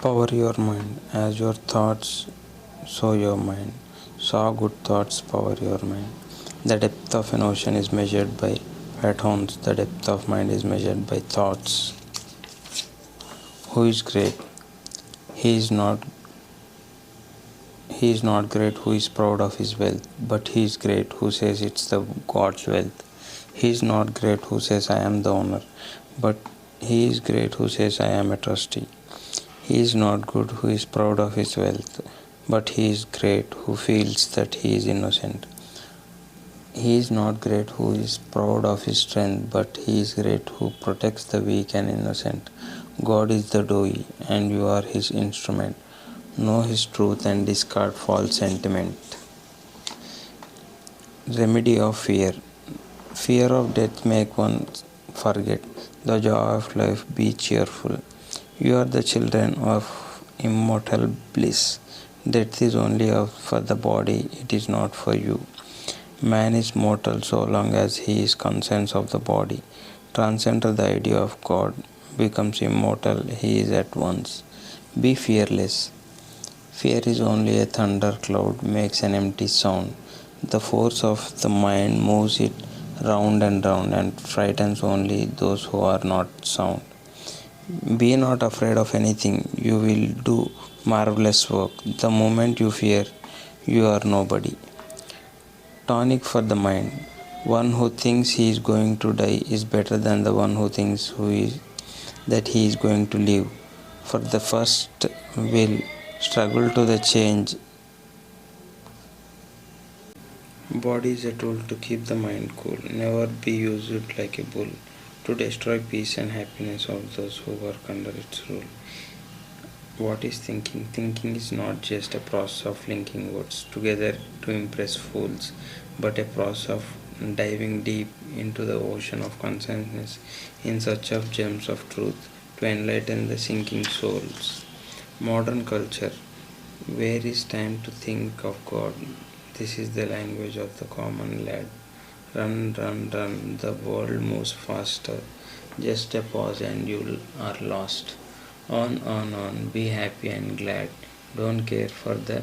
Power your mind. As your thoughts, so your mind. So good thoughts power your mind. The depth of an ocean is measured by fathoms. The depth of mind is measured by thoughts. Who is great? He is not He is not great who is proud of his wealth, but he is great who says it's the God's wealth. He is not great who says I am the owner, but he is great who says I am a trustee. He is not good who is proud of his wealth, but he is great who feels that he is innocent. He is not great who is proud of his strength, but he is great who protects the weak and innocent. God is the doer, and you are his instrument. Know his truth and discard false sentiment. Remedy of fear. Fear of death make one forget the joy of life. Be cheerful. You are the children of immortal bliss. Death is only for the body, it is not for you. Man is mortal so long as he is conscious of the body. Transcends the idea of God, becomes immortal, he is at once. Be fearless. Fear is only a thunder cloud, makes an empty sound. The force of the mind moves it round and frightens only those who are not sound. Be not afraid of anything, you will do marvelous work. The moment you fear, you are nobody. Tonic for the mind. One who thinks he is going to die is better than the one who thinks that he is going to live. For the first will struggle to the change. Body is a tool to keep the mind cool. Never be used like a bull to destroy peace and happiness of those who work under its rule. What is thinking? Thinking is not just a process of linking words together to impress fools, but a process of diving deep into the ocean of consciousness in search of gems of truth to enlighten the sinking souls. Modern culture. Where is time to think of God? This is the language of the common lad. Run, run, run, the world moves faster. Just a pause and you are lost. On, be happy and glad. Don't care for the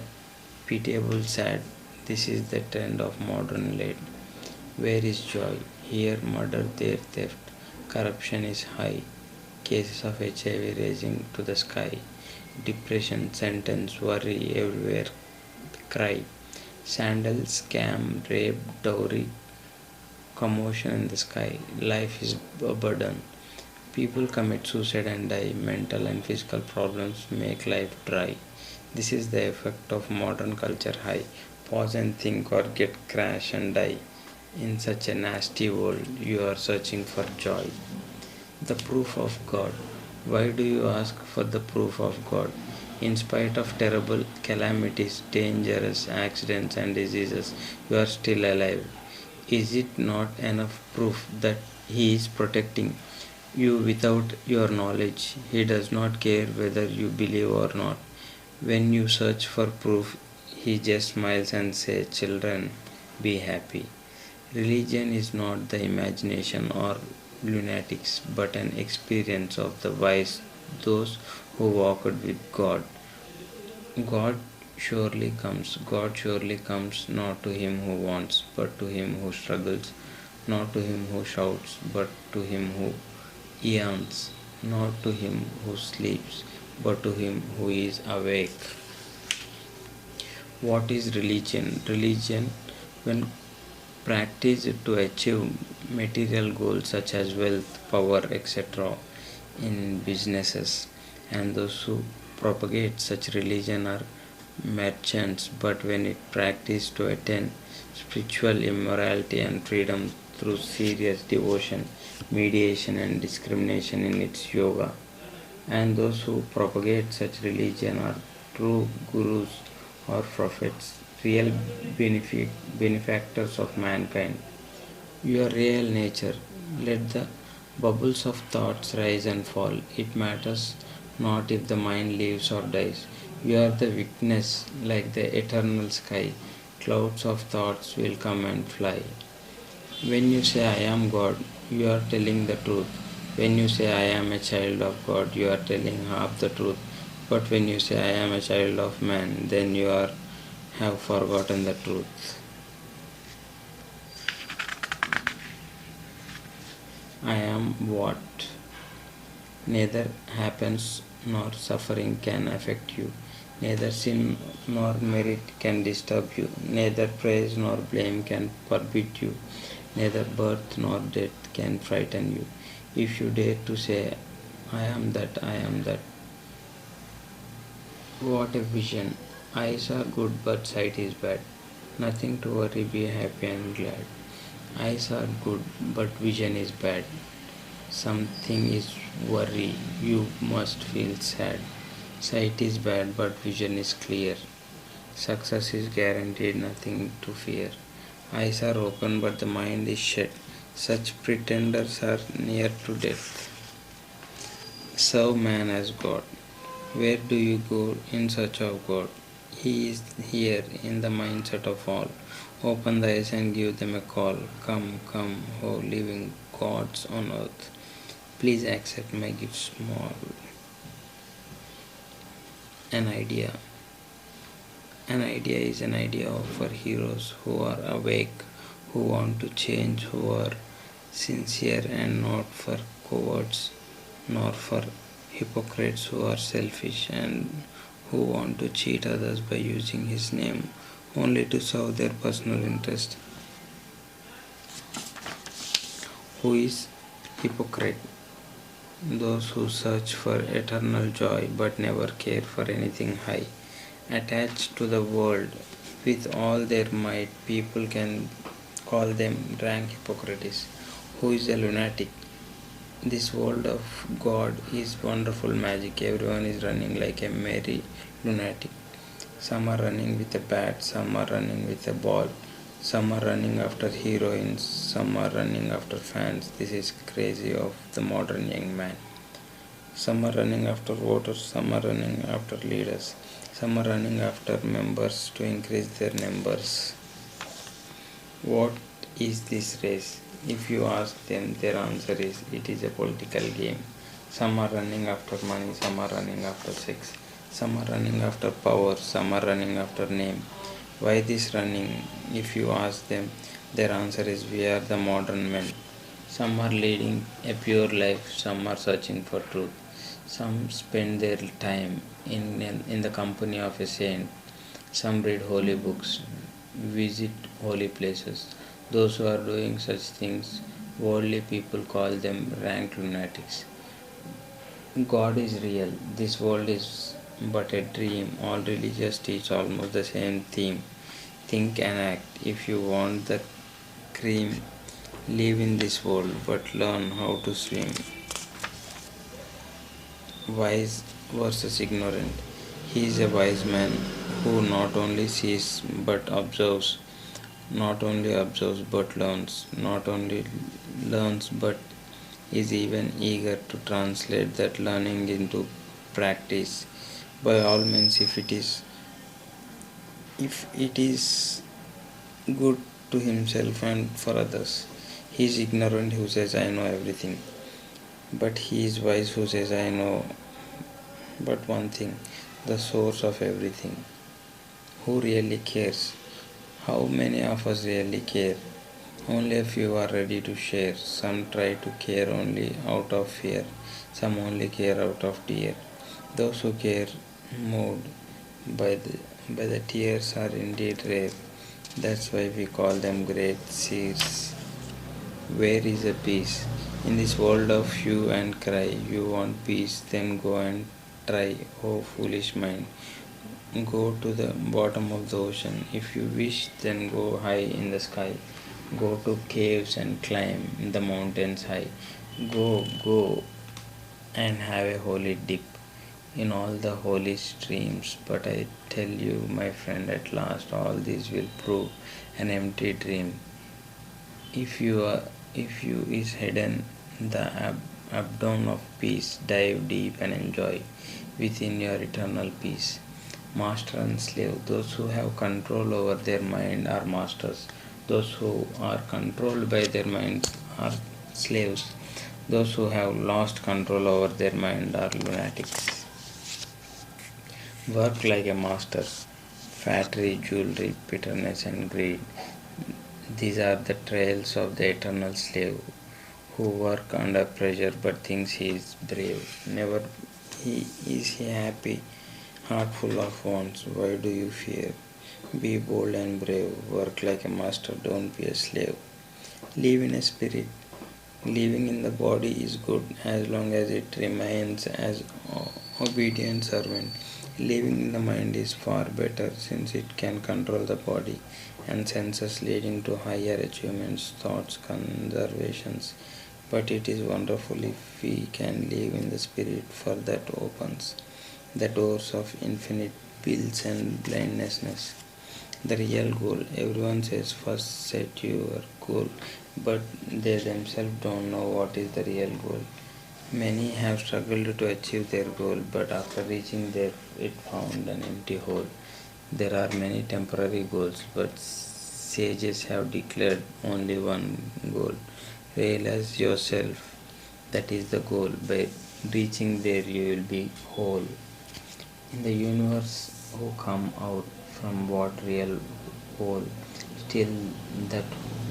pitiable sad. This is the trend of modern lad. Where is joy? Here murder, there theft. Corruption is high. Cases of HIV rising to the sky. Depression, sentence, worry, everywhere cry. Sandals, scam, rape, dowry, commotion in the sky. Life is a burden. People commit suicide and die. Mental and physical problems make life dry. This is the effect of modern culture high. Pause and think or get crash and die. In such a nasty world, you are searching for joy. The proof of God. Why do you ask for the proof of God? In spite of terrible calamities, dangerous accidents and diseases, you are still alive. Is it not enough proof that He is protecting you without your knowledge? He does not care whether you believe or not. When you search for proof, He just smiles and says, "Children, be happy." Religion is not the imagination or lunatics, but an experience of the wise, those who walked with God. God God surely comes not to him who wants, but to him who struggles, not to him who shouts, but to him who yearns, not to him who sleeps, but to him who is awake. What is religion? Religion, when practiced to achieve material goals such as wealth, power, etc., in businesses, and those who propagate such religion are merchants, but when it practiced to attain spiritual immorality and freedom through serious devotion, mediation, and discrimination in its yoga, and those who propagate such religion are true gurus or prophets, real benefactors of mankind. Your real nature. Let the bubbles of thoughts rise and fall. It matters not if the mind lives or dies. You are the witness like the eternal sky. Clouds of thoughts will come and fly. When you say I am God, you are telling the truth. When you say I am a child of God, you are telling half the truth. But when you say I am a child of man, then have forgotten the truth. I am what neither happens nor suffering can affect you. Neither sin nor merit can disturb you. Neither praise nor blame can forbid you. Neither birth nor death can frighten you. If you dare to say, I am that, what a vision. Eyes are good, but sight is bad. Nothing to worry, be happy and glad. Eyes are good, but vision is bad. Something is worry, you must feel sad. Sight is bad, but vision is clear. Success is guaranteed, nothing to fear. Eyes are open, but the mind is shut. Such pretenders are near to death. Serve man as God. Where do you go in search of God? He is here in the mindset of all. Open the eyes and give them a call. Come, come, O living gods on earth. Please accept my gift small. An idea. An idea is an idea for heroes who are awake, who want to change, who are sincere, and not for cowards, nor for hypocrites who are selfish and who want to cheat others by using his name only to serve their personal interest. Who is hypocrite? Those who search for eternal joy but never care for anything high. Attached to the world with all their might, people can call them rank hypocrites. Who is a lunatic? This world of God is wonderful magic. Everyone is running like a merry lunatic. Some are running with a bat, some are running with a ball, some are running after heroines, some are running after fans. This is crazy of the modern young man. Some are running after voters, some are running after leaders, some are running after members to increase their numbers. What is this race? If you ask them, their answer is, it is a political game. Some are running after money, some are running after sex, some are running after power, some are running after name. Why this running? If you ask them, their answer is, we are the modern men. Some are leading a pure life, some are searching for truth. Some spend their time in the company of a saint. Some read holy books, visit holy places. Those who are doing such things, worldly people call them rank lunatics. God is real. This world is but a dream. All religions teach almost the same theme. Think and act. If you want the cream, live in this world, but learn how to swim. Wise versus ignorant. He is a wise man who not only sees but observes, not only observes but learns, not only learns but is even eager to translate that learning into practice. By all means, if it is good to himself and for others. He is ignorant who says I know everything, but he is wise who says I know but one thing, the source of everything. Who really cares? How many of us really care? Only a few are ready to share. Some try to care only out of fear. Some only care out of tear. Those who care moved by the tears are indeed rare. That's why we call them great seers. Where is the peace? In this world of hue and cry, you want peace, then go and try, oh foolish mind. Go to the bottom of the ocean. If you wish, then go high in the sky. Go to caves and climb the mountains high. Go and have a holy dip in all the holy streams. But I tell you, my friend, at last all this will prove an empty dream. If you is hidden the abdomen of peace, dive deep and enjoy within your eternal peace. Master and slave. Those who have control over their mind are masters. Those who are controlled by their mind are slaves. Those who have lost control over their mind are lunatics. Work like a master. Flattery, jewelry, bitterness, and greed. These are the trails of the eternal slave who work under pressure but thinks he is brave. Never is he happy, heart full of wants. Why do you fear? Be bold and brave. Work like a master, don't be a slave. Live in a spirit. Living in the body is good as long as it remains as obedient servant. Living in the mind is far better since it can control the body and senses leading to higher achievements, thoughts, conservations. But it is wonderful if we can live in the spirit, for that opens the doors of infinite bills and blindness. The real goal. Everyone says first set your goal, but they themselves don't know what is the real goal. Many have struggled to achieve their goal, but after reaching there, it found an empty hole. There are many temporary goals, but sages have declared only one goal. Realize yourself. That is the goal. By reaching there, you will be whole. In the universe, who come out from what real whole, still that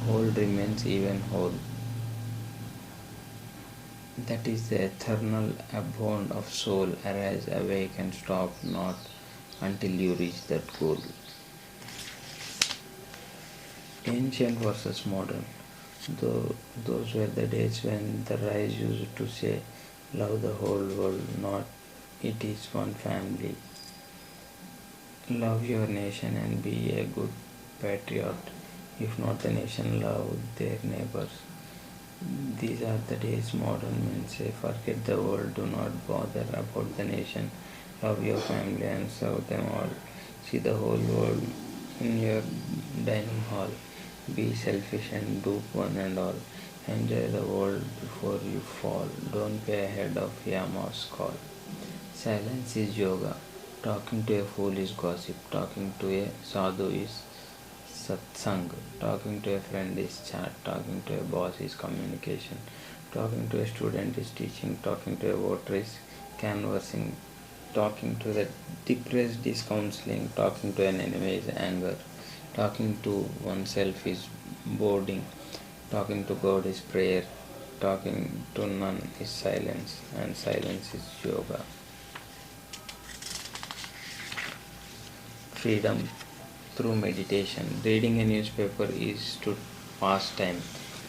whole remains even whole. That is the eternal abode of soul. Arise, awake, and stop not until you reach that goal. Ancient versus modern. Though those were the days when the rise used to say, love the whole world, not it is one family. Love your nation and be a good patriot. If not the nation, love their neighbors. These are the days modern men say, forget the world, do not bother about the nation. Love your family and serve them all. See the whole world in your dining hall. Be selfish and dupe one and all. Enjoy the world before you fall. Don't be ahead of Yama's call. Silence is yoga. Talking to a fool is gossip. Talking to a sadhu is satsang. Talking to a friend is chat. Talking to a boss is communication. Talking to a student is teaching. Talking to a voter is canvassing. Talking to the depressed is counseling. Talking to an enemy is anger. Talking to oneself is boarding. Talking to God is prayer. Talking to none is silence. And silence is yoga. Freedom through meditation. Reading a newspaper is to pass time.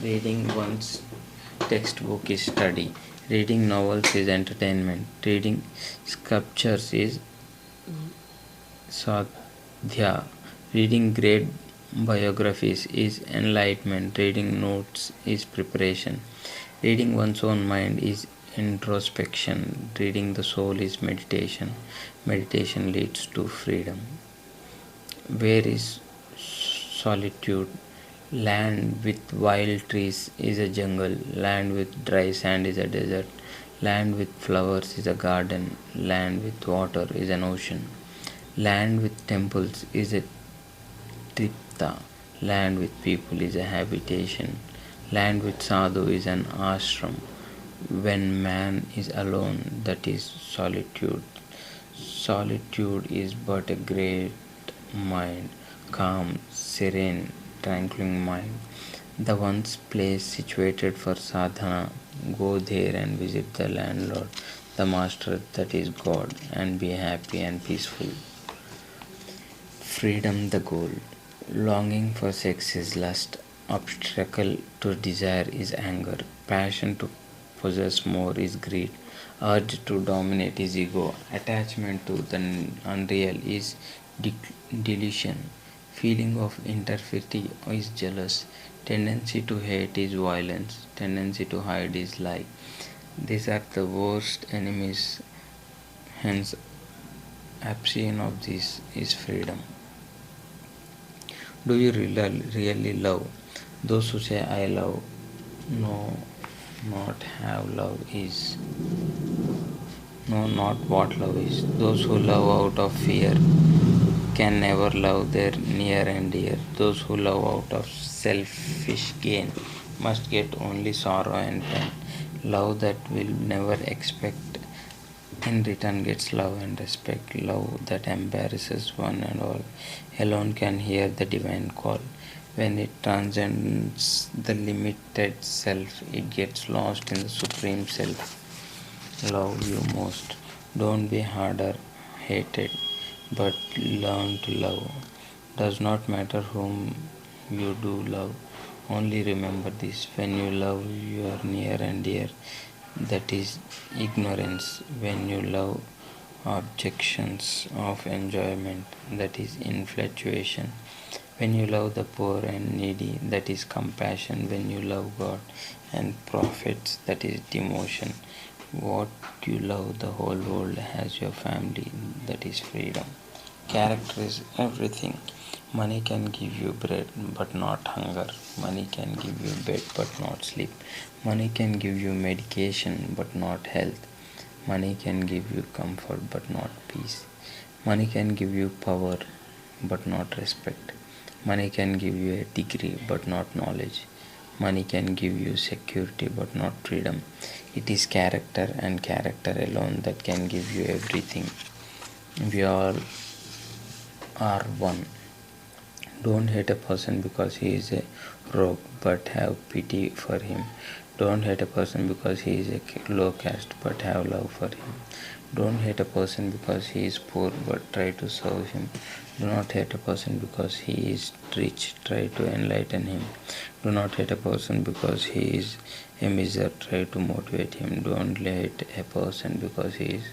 Reading one's textbook is study. Reading novels is entertainment. Reading sculptures is sadhya. Reading great biographies is enlightenment. Reading notes is preparation. Reading one's own mind is introspection. Reading the soul is meditation. Meditation leads to freedom. Where is solitude? Land with wild trees is a jungle. Land with dry sand is a desert. Land with flowers is a garden. Land with water is an ocean. Land with temples is a tripta. Land with people is a habitation. Land with sadhu is an ashram. When man is alone, that is solitude. Solitude is but a great mind, calm, serene, tranquil mind. The one's place situated for sadhana. Go there and visit the landlord, the master, that is God, and be happy and peaceful. Freedom the goal. Longing for sex is lust. Obstacle to desire is anger. Passion to possess more is greed. Urge to dominate is ego. Attachment to the unreal is delusion. Feeling of interferity is jealous. Tendency to hate is violence. Tendency to hide is lie. These are the worst enemies. Hence, abstain of this is freedom. Do you really love? Those who say I love, no, not have love is. Know not what love is. Those who love out of fear can never love their near and dear. Those who love out of selfish gain must get only sorrow and pain. Love that will never expect in return gets love and respect. Love that embarrasses one and all alone can hear the divine call. When it transcends the limited self, it gets lost in the supreme self. Love you most. Don't be harder hated, but learn to love. Does not matter whom you do love. Only remember this: when you love your near and dear, that is ignorance. When you love objections of enjoyment, that is infatuation. When you love the poor and needy, that is compassion. When you love God and prophets, that is devotion. What you love the whole world as your family, that is freedom. Character is everything. Money can give you bread but not hunger. Money can give you bed but not sleep. Money can give you medication but not health. Money can give you comfort but not peace. Money can give you power but not respect. Money can give you a degree but not knowledge. Money can give you security but not freedom. It is character and character alone that can give you everything. We all are one. Don't hate a person because he is a rogue, but have pity for him. Don't hate a person because he is a low caste, but have love for him. Don't hate a person because he is poor, but try to serve him. Do not hate a person because he is rich, try to enlighten him. Do not hate a person because he is a miser, try to motivate him. Don't hate a person because he is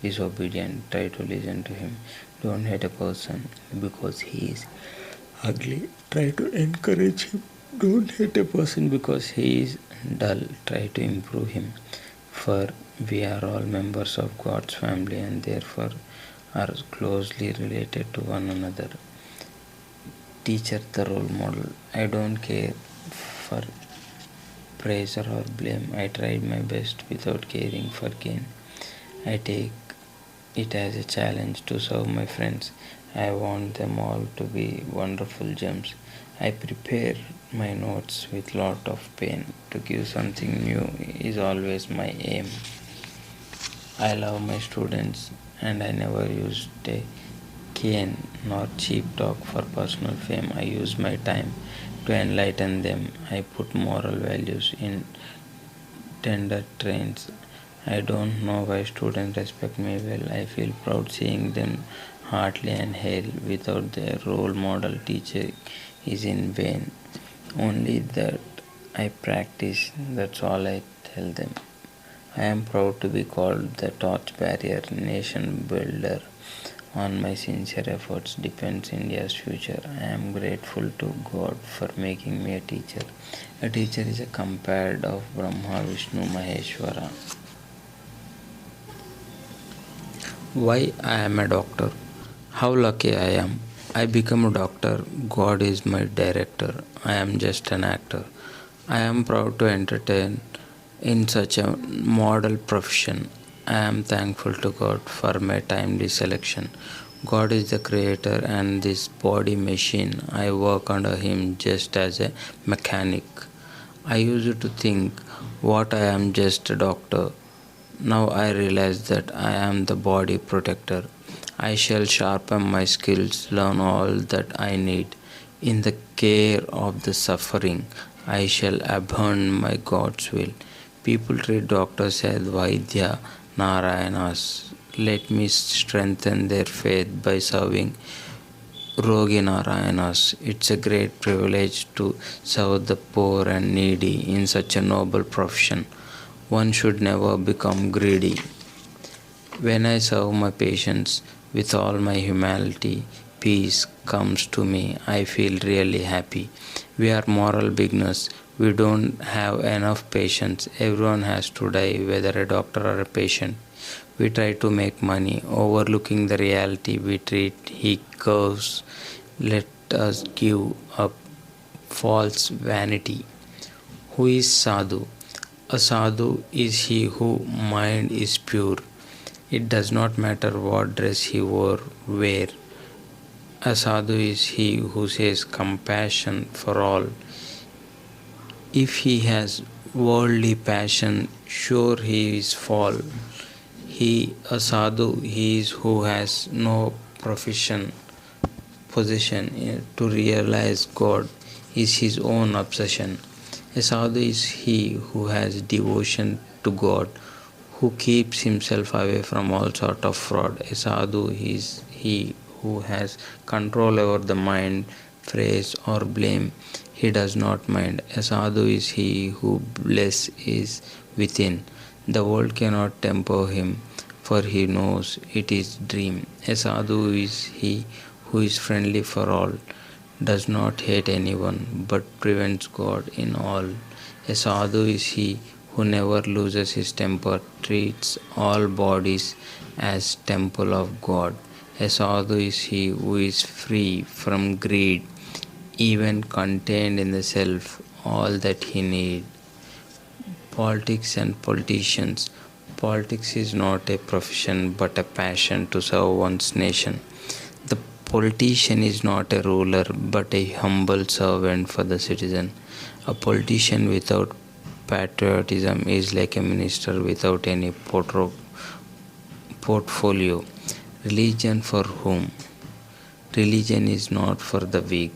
disobedient, try to listen to him. Don't hate a person because he is ugly, try to encourage him. Don't hate a person because he is dull, try to improve him. For we are all members of God's family and therefore are closely related to one another. Teacher, the role model. I don't care for praise or blame. I tried my best without caring for gain. I take it as a challenge to serve my friends. I want them all to be wonderful gems. I prepare my notes with lot of pain. To give something new is always my aim. I love my students and I never used a cane nor cheap talk for personal fame. I use my time to enlighten them. I put moral values in tender trains. I don't know why students respect me well. I feel proud seeing them heartily and hail. Without their role model, teacher is in vain. Only that I practice, that's all I tell them. I am proud to be called the torch barrier nation builder. On my sincere efforts depends India's future. I am grateful to God for making me a teacher. A teacher is a compared of Brahma, Vishnu, Maheshwara. Why I am a doctor? How lucky I am. I become a doctor. God is my director. I am just an actor. I am proud to entertain in such a model profession. I am thankful to God for my timely selection. God is the creator and this body machine. I work under him just as a mechanic. I used to think what I am just a doctor. Now I realize that I am the body protector. I shall sharpen my skills, learn all that I need. In the care of the suffering, I shall abhorn my God's will. People treat doctors as Vaidya Narayanas. Let me strengthen their faith by serving Rogi Narayanas. It's a great privilege to serve the poor and needy in such a noble profession. One should never become greedy. When I serve my patients with all my humanity, peace comes to me. I feel really happy. We are moral beginners. We don't have enough patients. Everyone has to die, whether a doctor or a patient. We try to make money, overlooking the reality. We treat he curves. Let us give up false vanity. Who is sadhu? A sadhu is he whose mind is pure. It does not matter what dress he wear. A sadhu is he who says compassion for all. If he has worldly passion, sure he is fall. A sadhu, he is who has no position. To realize God is his own obsession. A sadhu is he who has devotion to God, who keeps himself away from all sort of fraud. A sadhu is he who has control over the mind, praise or blame. He does not mind. A sadhu is he who bliss is within. The world cannot temper him, for he knows it is dream. A sadhu is he who is friendly for all, does not hate anyone, but prevents God in all. A sadhu is he who never loses his temper, treats all bodies as temple of God. A sadhu is he who is free from greed, even contained in the self, all that he needs. Politics and politicians. Politics is not a profession but a passion to serve one's nation. The politician is not a ruler but a humble servant for the citizen. A politician without patriotism is like a minister without any portfolio. Religion for whom? Religion is not for the weak,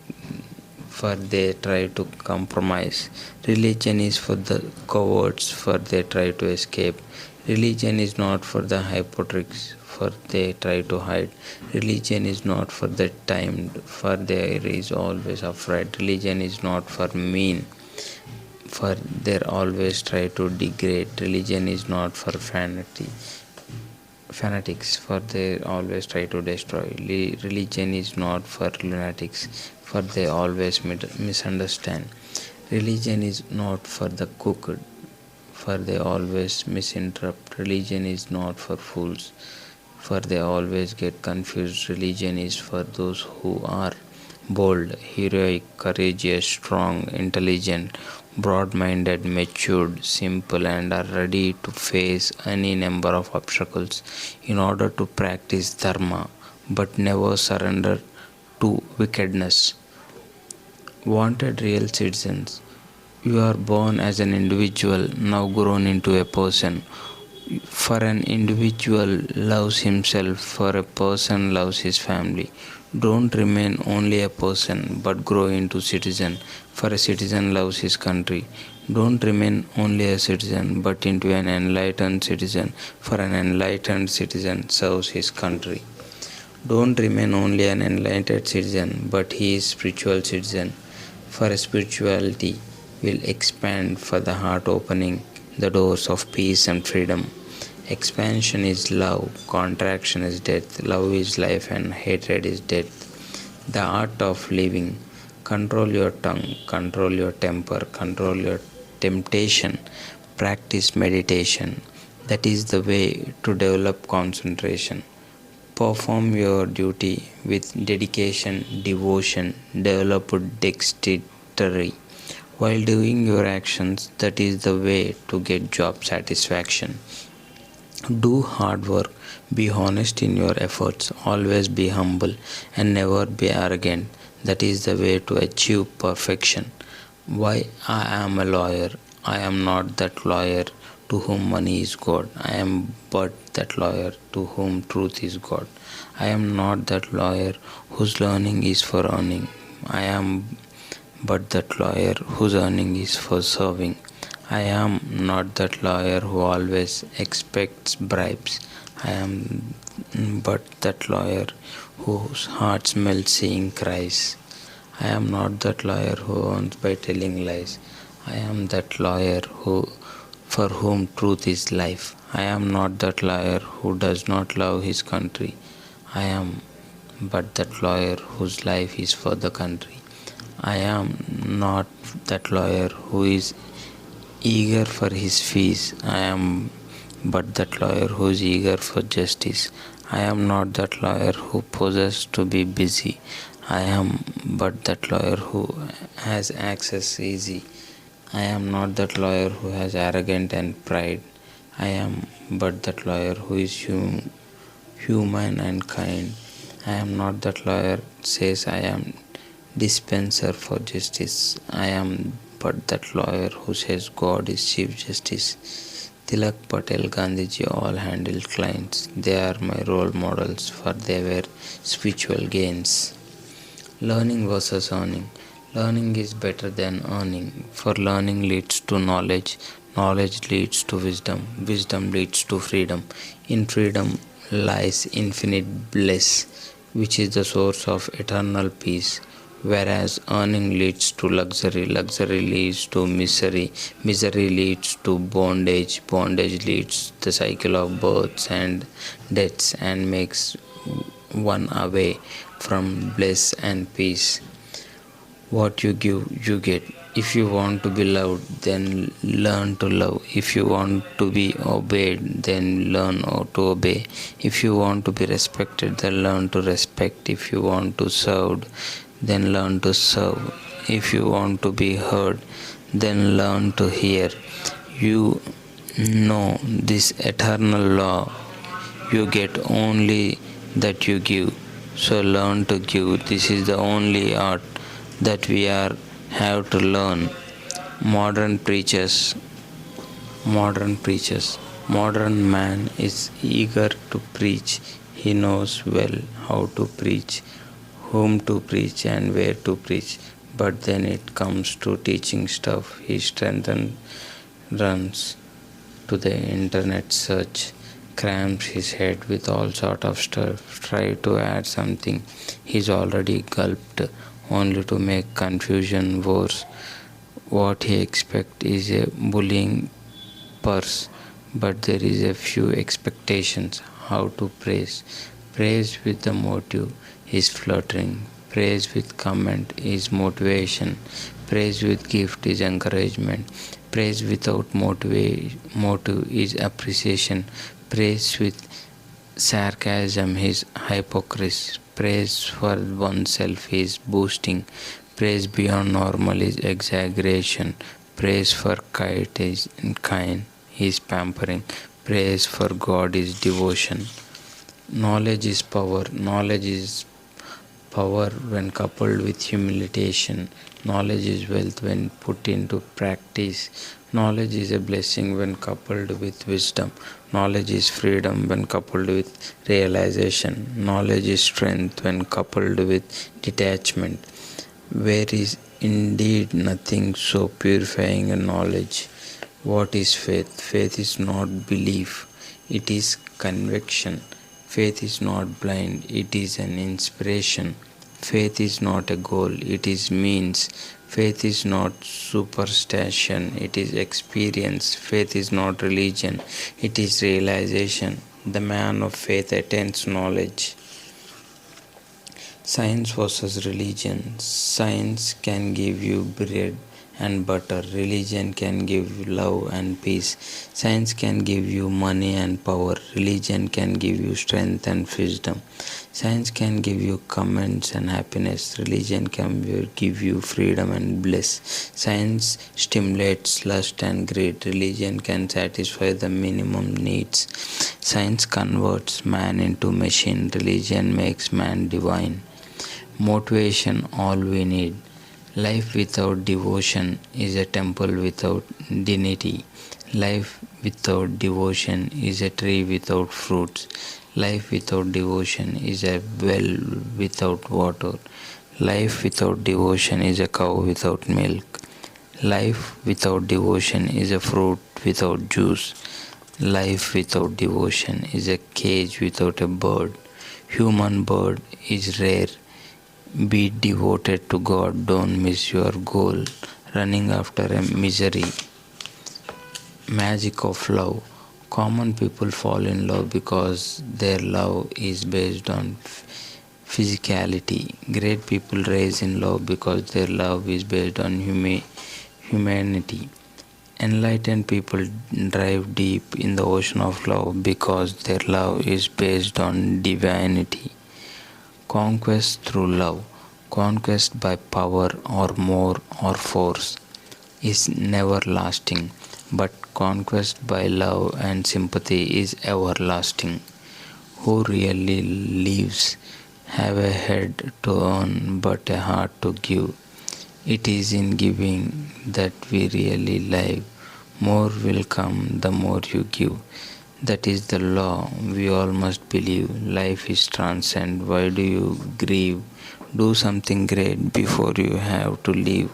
for they try to compromise. Religion is for the cowards, for they try to escape. Religion is not for the hypocrites, for they try to hide. Religion is not for the timed, for there is always afraid. Religion is not for mean, for they always try to degrade. Religion is not for fanatics, for they always try to destroy. Religion is not for lunatics, for they always misunderstand. Religion is not for the crooked, for they always misinterpret. Religion is not for fools, for they always get confused. Religion is for those who are bold, heroic, courageous, strong, intelligent, broad-minded, matured, simple, and are ready to face any number of obstacles in order to practice dharma, but never surrender to wickedness. Wanted real citizens. You are born as an individual, now grown into a person. For an individual loves himself, for a person loves his family. Don't remain only a person, but grow into citizen, for a citizen loves his country. Don't remain only a citizen, but into an enlightened citizen, for an enlightened citizen serves his country. Don't remain only an enlightened citizen, but he is spiritual citizen, for a spirituality will expand, for the heart opening the doors of peace and freedom. Expansion is love, contraction is death, love is life and hatred is death. The art of living. Control your tongue, control your temper, control your temptation, practice meditation. That is the way to develop concentration. Perform your duty with dedication, devotion, develop dexterity. While doing your actions, that is the way to get job satisfaction. Do hard work, be honest in your efforts, always be humble and never be arrogant. That is the way to achieve perfection. Why I am a lawyer? I am not that lawyer to whom money is God. I am but that lawyer to whom truth is God. I am not that lawyer whose learning is for earning. I am but that lawyer whose earning is for serving. I am not that lawyer who always expects bribes. I am but that lawyer whose heart smells seeing cries. I am not that lawyer who earns by telling lies. I am that lawyer for whom truth is life. I am not that lawyer who does not love his country. I am but that lawyer whose life is for the country. I am not that lawyer who is eager for his fees. I am but that lawyer who is eager for justice. I am not that lawyer who possesses to be busy. I am but that lawyer who has access easy. I am not that lawyer who has arrogance and pride. I am but that lawyer who is human and kind. I am not that lawyer says I am dispenser for justice. I am but that lawyer who says God is Chief Justice. Tilak Patel, Gandhiji all handled clients. They are my role models for their spiritual gains. Learning versus earning. Learning is better than earning, for learning leads to knowledge, knowledge leads to wisdom, wisdom leads to freedom. In freedom lies infinite bliss, which is the source of eternal peace. Whereas earning leads to luxury, luxury leads to misery, misery leads to bondage, bondage leads the cycle of births and deaths and makes one away from bliss and peace. What you give, you get. If you want to be loved, then learn to love. If you want to be obeyed, then learn how to obey. If you want to be respected, then learn to respect. If you want to serve, then learn to serve. If you want to be heard, then learn to hear. You know this eternal law. You get only that you give. So learn to give. This is the only art that we have to learn. Modern preachers, modern man is eager to preach. He knows well how to preach, whom to preach and where to preach. But then it comes to teaching stuff, he runs to the internet search, crams his head with all sort of stuff, try to add something he's already gulped, only to make confusion worse. What he expects is a bullying purse, but there is a few expectations. How to praise. Praise with the motive is fluttering. Praise with comment is motivation. Praise with gift is encouragement. Praise without motive is appreciation. Praise with sarcasm is hypocrisy. Praise for oneself is boosting. Praise beyond normal is exaggeration. Praise for kind is pampering. Praise for God is devotion. Knowledge is power. Knowledge is power when coupled with humiliation. Knowledge is wealth when put into practice. Knowledge is a blessing when coupled with wisdom. Knowledge is freedom when coupled with realization. Knowledge is strength when coupled with detachment. There is indeed nothing so purifying as knowledge. What is faith? Faith is not belief, it is conviction. Faith is not blind, it is an inspiration. Faith is not a goal, it is means. Faith is not superstition, it is experience. Faith is not religion, it is realization. The man of faith attains knowledge. Science versus religion. Science can give you bread and butter. Religion can give you love and peace. Science can give you money and power. Religion can give you strength and wisdom. Science can give you comments and happiness. Religion can give you freedom and bliss. Science stimulates lust and greed. Religion can satisfy the minimum needs. Science converts man into machine. Religion makes man divine. Motivation, all we need. Life without devotion is a temple without dignity. Life without devotion is a tree without fruits. Life without devotion is a well without water. Life without devotion is a cow without milk. Life without devotion is a fruit without juice. Life without devotion is a cage without a bird. Human bird is rare. Be devoted to God, don't miss your goal, running after a misery. Magic of love. Common people fall in love because their love is based on physicality. Great people rise in love because their love is based on humanity. Enlightened people dive deep in the ocean of love because their love is based on divinity. Conquest through love. Conquest by power or more or force is never lasting, but conquest by love and sympathy is everlasting. Who really lives have a head to earn but a heart to give. It is in giving that we really live. more will come the more you give. That is the law we all must believe. Life is transcend. Why do you grieve? Do something great before you have to leave.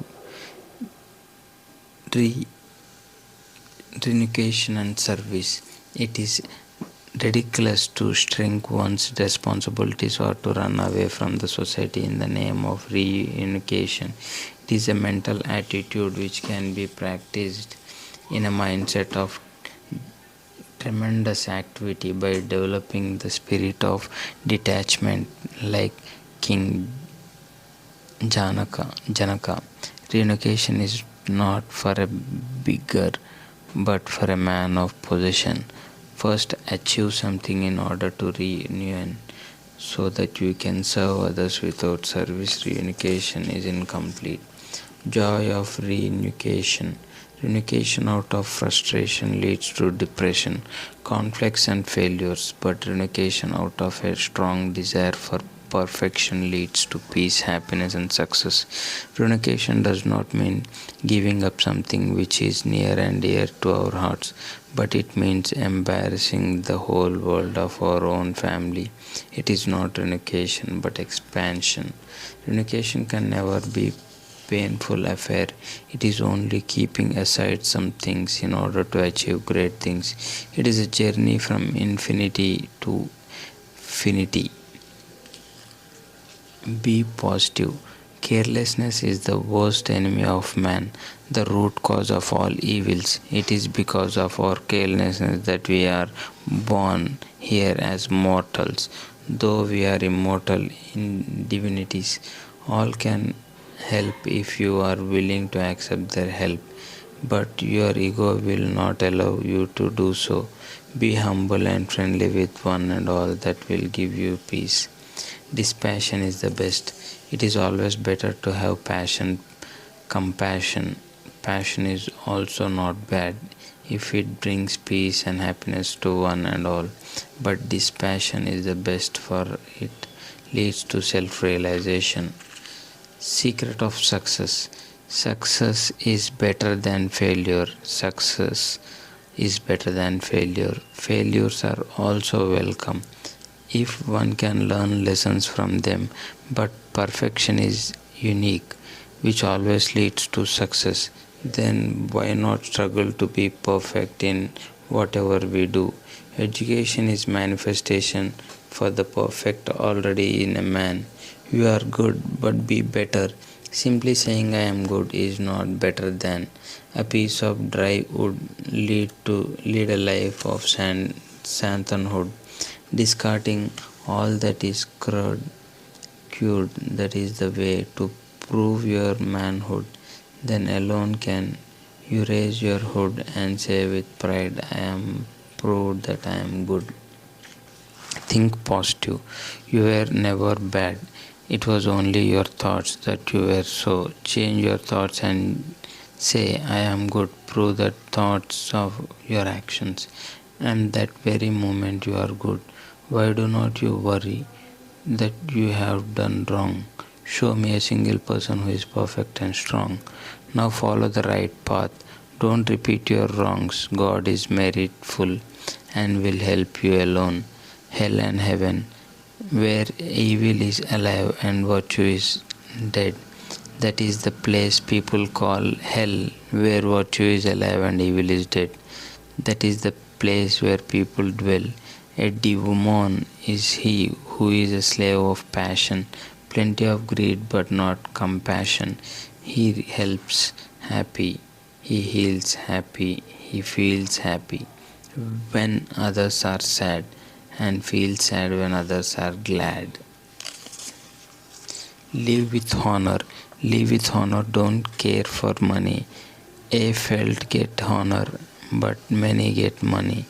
Renunciation and service. It is ridiculous to shrink one's responsibilities or to run away from the society in the name of reunification. It is a mental attitude which can be practiced in a mindset of tremendous activity by developing the spirit of detachment like King Janaka. Reunification is not for a beggar but for a man of possession. First achieve something in order to reunion so that you can serve others. Without service, reunification is incomplete. Joy of reunification. Reunification out of frustration leads to depression, conflicts and failures, but reunification out of a strong desire for perfection leads to peace, happiness and success. Reunification does not mean giving up something which is near and dear to our hearts, but it means embarrassing the whole world of our own family. It is not reunification but expansion. Reunification can never be painful affair. It is only keeping aside some things in order to achieve great things. It is a journey from infinity to finity. Be positive. Carelessness is the worst enemy of man, the root cause of all evils. It is because of our carelessness that we are born here as mortals. Though we are immortal in divinities, all can help if you are willing to accept their help. But your ego will not allow you to do so. Be humble and friendly with one and all. That will give you peace. Dispassion is the best. It is always better to have passion, compassion. Passion is also not bad if it brings peace and happiness to one and all. But dispassion is the best, for it leads to self-realization. Secret of success. Success is better than failure. Success is better than failure. Failures are also welcome if one can learn lessons from them, but perfection is unique, which always leads to success. Then why not struggle to be perfect in whatever we do? Education is manifestation for the perfect already in a man. You are good, but be better. Simply saying I am good is not better than. A piece of dry wood lead a life of sandalwood. Discarding all that is cured, that is the way to prove your manhood. Then alone can you raise your hood and say with pride, I am proved that I am good. Think positive. You were never bad. It was only your thoughts that you were so. Change your thoughts and say, I am good. Prove the thoughts of your actions. And that very moment you are good. Why do not you worry that you have done wrong? Show me a single person who is perfect and strong. Now follow the right path. Don't repeat your wrongs. God is meritful and will help you alone. Hell and heaven, where evil is alive and virtue is dead. That is the place people call hell, where virtue is alive and evil is dead. That is the place where people dwell. A demon is he who is a slave of passion, plenty of greed but not compassion. He helps happy, he heals happy, he feels happy when others are sad, and feels sad when others are glad. Live with honor. Live with honor. Don't care for money. A felt get honor, but many get money.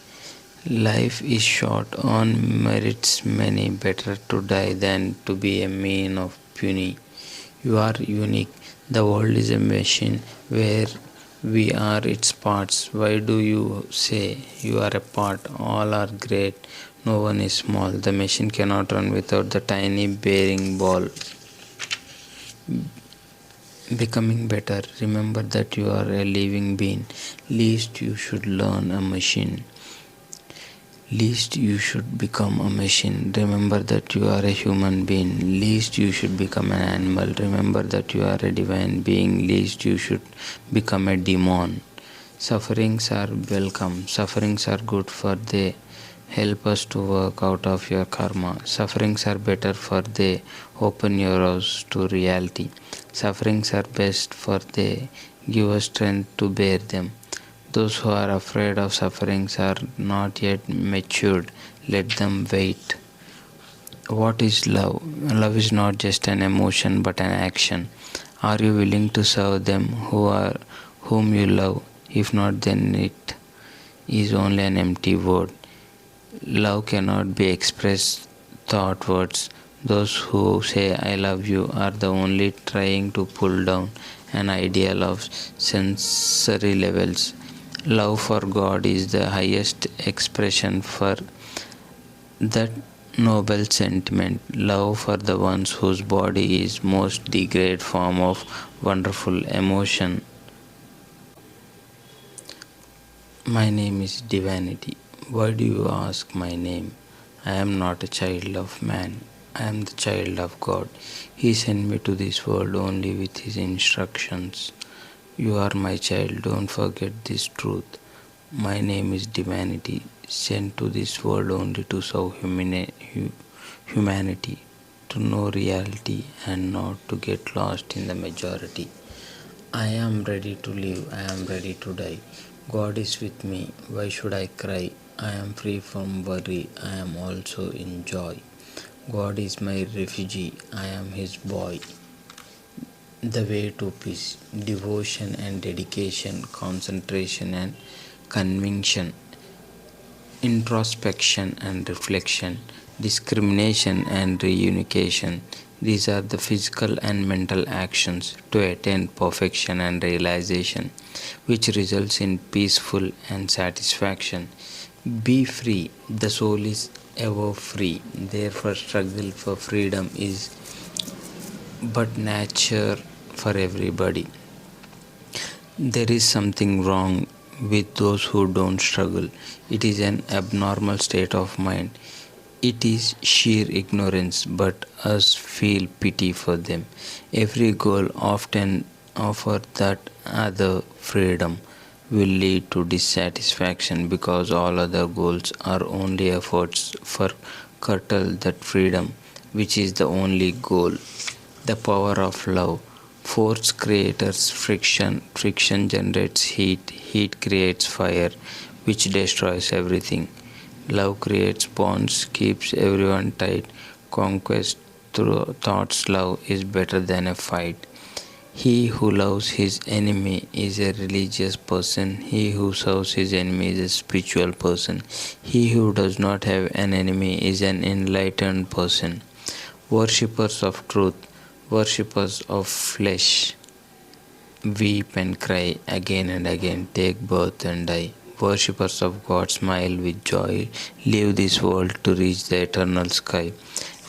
Life is short on merits many. Better to die than to be a mean of puny. You are unique. The world is a machine where we are its parts. Why do you say you are a part? All are great. No one is small. The machine cannot run without the tiny bearing ball. Becoming better. Remember that you are a living being. Least you should learn a machine. Least you should become a machine. Remember that you are a human being. Least you should become an animal. Remember that you are a divine being. Least you should become a demon. Sufferings are welcome. Sufferings are good, for they help us to work out of your karma. Sufferings are better, for they open your eyes to reality. Sufferings are best, for they give us strength to bear them. Those who are afraid of sufferings are not yet matured. Let them wait. What is love? Love is not just an emotion but an action. Are you willing to serve them whom you love? If not, then it is only an empty word. Love cannot be expressed thought words. Those who say I love you are the only trying to pull down an ideal of sensory levels. Love for God is the highest expression for that noble sentiment. Love for the ones whose body is most degraded form of wonderful emotion. My name is Divinity. Why do you ask my name? I am not a child of man. I am the child of God. He sent me to this world only with his instructions. You are my child. Don't forget this truth. My name is Divinity, sent to this world only to serve humanity, to know reality and not to get lost in the majority. I am ready to live. I am ready to die. God is with me. Why should I cry? I am free from worry. I am also in joy. God is my refugee. I am his boy. The way to peace, devotion and dedication, concentration and conviction, introspection and reflection, discrimination and reunification. These are the physical and mental actions to attain perfection and realization, which results in peaceful and satisfaction. Be free. The soul is ever free. Therefore, struggle for freedom is but nature for everybody. There is something wrong with those who don't struggle. It is an abnormal state of mind. It is sheer ignorance, but us feel pity for them. Every goal often offer that other freedom will lead to dissatisfaction because all other goals are only efforts for curtail that freedom, which is the only goal. The power of love. Force creates friction, friction generates heat, heat creates fire, which destroys everything. Love creates bonds, keeps everyone tight. Conquest through thoughts, love is better than a fight. He who loves his enemy is a religious person. He who serves his enemy is a spiritual person. He who does not have an enemy is an enlightened person. Worshippers of truth, worshippers of flesh, weep and cry again and again, take birth and die. Worshippers of God smile with joy, leave this world to reach the eternal sky.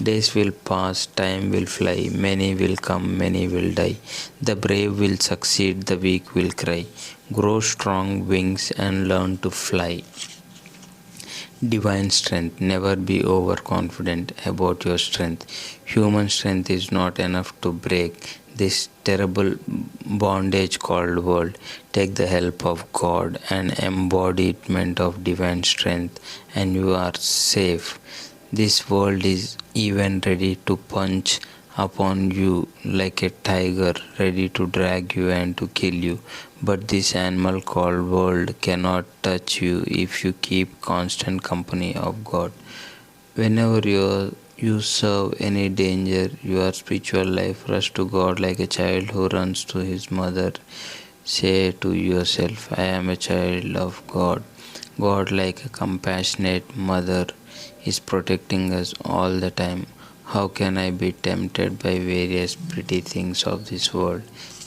Days will pass, time will fly, many will come, many will die. The brave will succeed, the weak will cry. Grow strong wings and learn to fly. Divine strength. Never be overconfident about your strength. Human strength is not enough to break this terrible bondage called world. Take the help of God, an embodiment of divine strength, and you are safe. This world is even ready to punch upon you like a tiger, ready to drag you and to kill you. But this animal called world cannot touch you if you keep constant company of God. Whenever you serve any danger, your spiritual life rush to God like a child who runs to his mother. Say to yourself, I am a child of God. God, like a compassionate mother, is protecting us all the time. How can I be tempted by various pretty things of this world?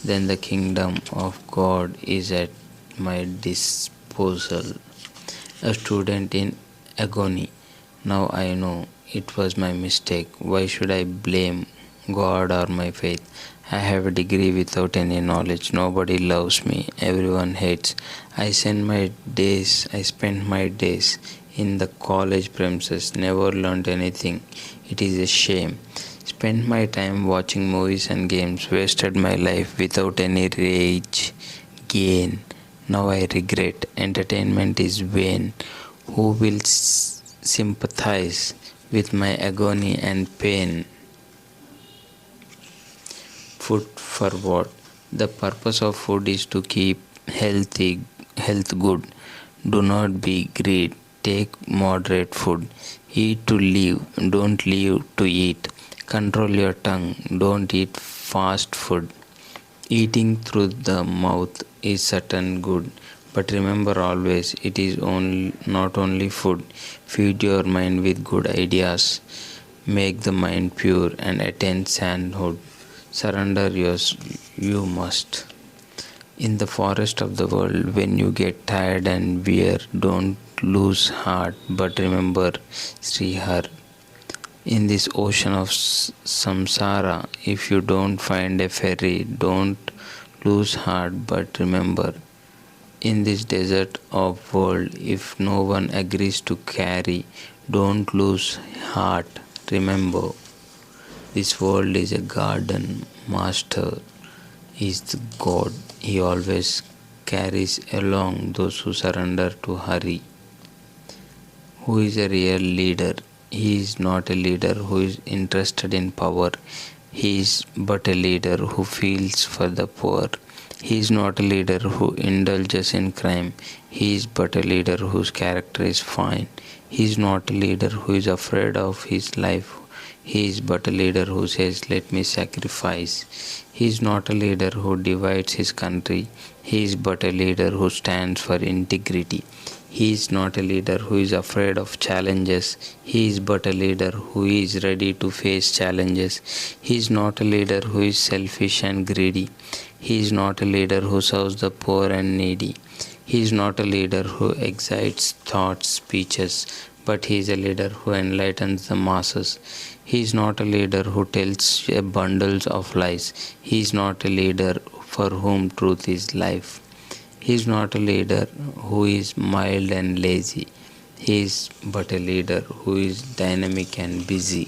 Then the kingdom of God is at my disposal. A student in agony. Now I know it was my mistake. Why should I blame God or my faith. I have a degree without any knowledge. Nobody loves me. Everyone hates. I spent my days in the college premises. Never learned anything. It is a shame. Spent my time watching movies and games. Wasted my life without any rage gain. Now I regret. Entertainment is vain. Who will sympathize with my agony and pain? Food for what? The purpose of food is to keep health good. Do not be greedy. Take moderate food. Eat to live. Don't live to eat. Control your tongue. Don't eat fast food. Eating through the mouth is certain good, but remember always it is not only food. Feed your mind with good ideas. Make the mind pure and attain sainthood. Surrender you must. In the forest of the world, when you get tired and weary, don't lose heart, but remember Sri Har. In this ocean of samsara, if you don't find a ferry, don't lose heart, but remember. In this desert of world, if no one agrees to carry, don't lose heart, remember. This world is a garden, master is the God. He always carries along those who surrender to Hari. Who is a real leader? He is not a leader who is interested in power. He is but a leader who feels for the poor. He is not a leader who indulges in crime. He is but a leader whose character is fine. He is not a leader who is afraid of his life. He is but a leader who says, "Let me sacrifice." He is not a leader who divides his country. He is but a leader who stands for integrity. He is not a leader who is afraid of challenges. He is but a leader who is ready to face challenges. He is not a leader who is selfish and greedy. He is not a leader who serves the poor and needy. He is not a leader who excites thoughts, speeches, but he is a leader who enlightens the masses. He is not a leader who tells bundles of lies. He is not a leader for whom truth is life. He is not a leader who is mild and lazy. He is but a leader who is dynamic and busy.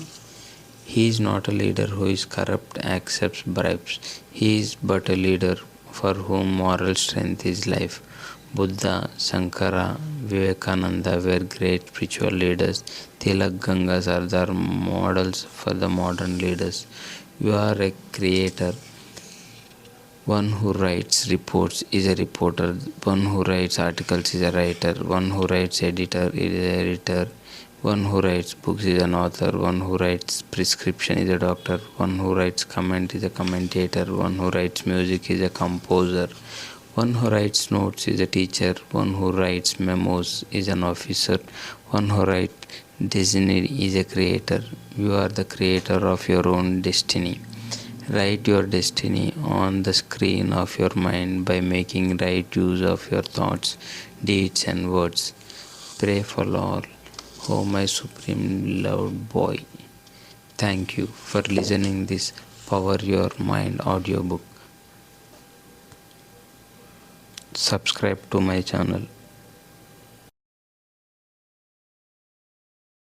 He is not a leader who is corrupt, accepts bribes. He is but a leader for whom moral strength is life. Buddha, Sankara, Vivekananda were great spiritual leaders. Tilak, Ganga, Sardar models for the modern leaders. You are a creator. One who writes reports is a reporter. One who writes articles is a writer. One who writes editor is an editor. One who writes books is an author. One who writes prescription is a doctor. One who writes comment is a commentator. One who writes music is a composer. One who writes notes is a teacher. One who writes memos is an officer. One who writes destiny is a creator. You are the creator of your own destiny. Write your destiny on the screen of your mind by making right use of your thoughts, deeds and words. Pray for all. Oh my supreme loved boy. Thank you for listening this Power Your Mind audiobook. Subscribe to my channel.